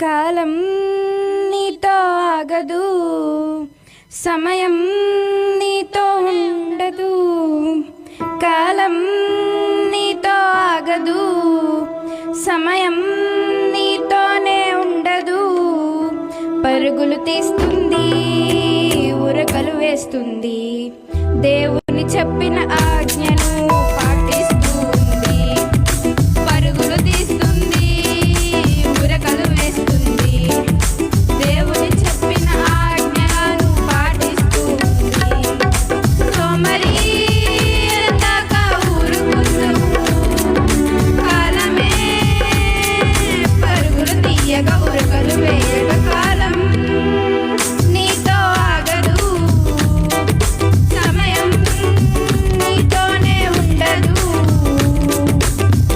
కాలం నీతో ఆగదు, సమయం నీతో ఉండదు. కాలం నీతో ఆగదు, సమయం నీతోనే ఉండదు. పరుగులు తీస్తుంది, ఉరకలు వేస్తుంది, దేవుని చెప్పిన ఆజ్ఞను పాటిస్తుంది. పరుగులు తీస్తుంది, ఉరకలు వేస్తుంది, దేవుని చెప్పిన ఆజ్ఞను పాటిస్తుంది. సోమరి ఎందాక ఊరుకుందు, కాలమే పరుగులు తీయగా ఉరకలు వేయగా. కాలం నీతో ఆగదు, సమయం నీతోనే ఉండదు.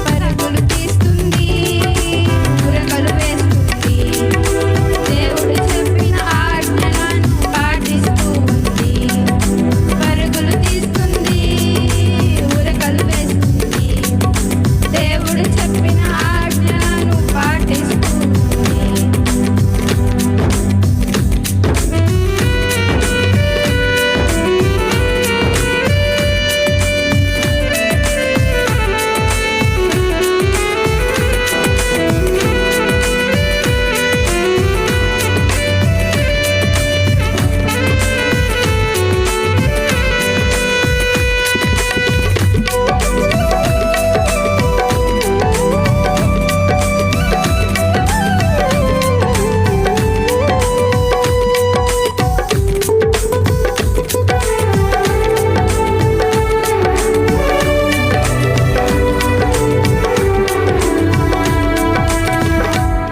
పరుగులు తీస్తుంది, ఉరకలు వేస్తుంది, దేవుడు చెప్పిన ఆజ్ఞలను పాటిస్తుంది. పరుగులు తీస్తుంది, ఉరకలు వేస్తుంది, దేవుడు చెప్పిన ఆజ్ఞలను పాటిస్తుంది.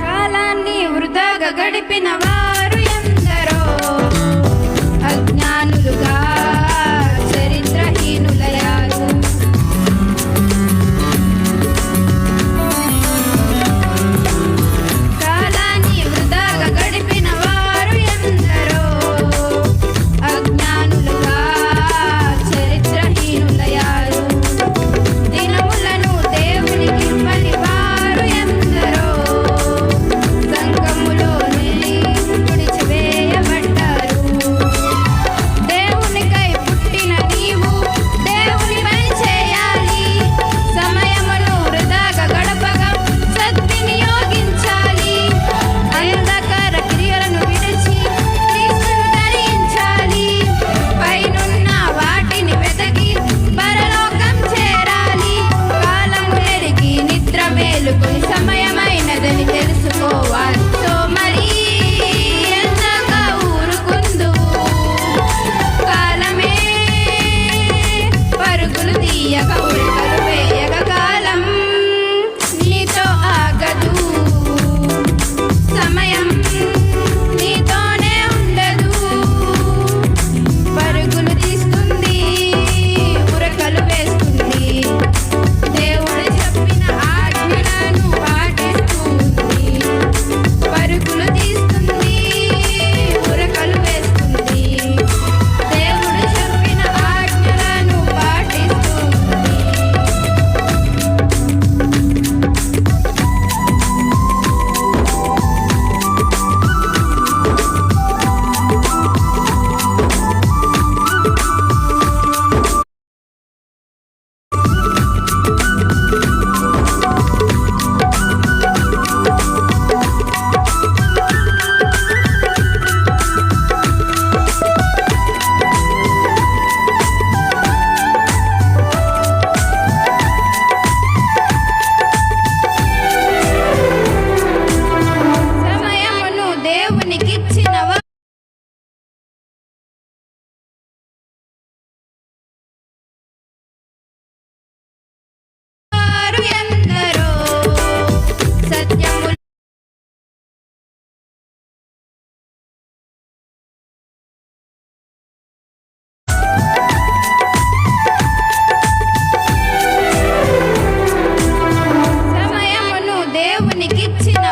కాలాన్ని వృధాగా గడిపిన వారు ఎందరో, అజ్ఞానులుగా చరిత్రహీనులయ్యారు. కాలాన్ని వృధాగా గడిపిన వారు ఎందరో, అజ్ఞానులుగా చరిత్రహీనులయ్యారు. దినములను దేవునికి ఇవ్వని వారు ఎందరో, సంఘములోనే విడిచివేయబడ్డారు. దేవునికై పుట్టిన నీవు దేవుని పని చేయాలి. సమయమును వృధాగా గడపగా సద్వినియోగించాలి. అంధకార క్రియలను విడిచి క్రీస్తును ధరించాలి. పైనున్న వాటిని వెతకి పరలోకం చేరాలి. కాలము ఎరిగి నిద్ర మేలుకొని సమయమైనదని తెలుసుకోవాలి. సోమరి ఎందాక ఊరుకుందువు, కాలమే పరుగులు తీయక ఉరకలు వేయక. కాలం నీతో ఆగదు, సమయం నీతోనే ఉండదు. పరుగులు తీస్తుంది, ఉరకలు వేస్తుంది, దేవుడు చెప్పిన ఆజ్ఞలను పాటిస్తుంది. పరుగులు తీస్తుంది, ఉరకలు వేస్తుంది, దేవుడు చెప్పిన ఆజ్ఞలను పాటిస్తుంది. సమయమును దేవునికిచ్చిన వారు ఎందరో, సత్యము సమయమును దేవునికిచ్చిన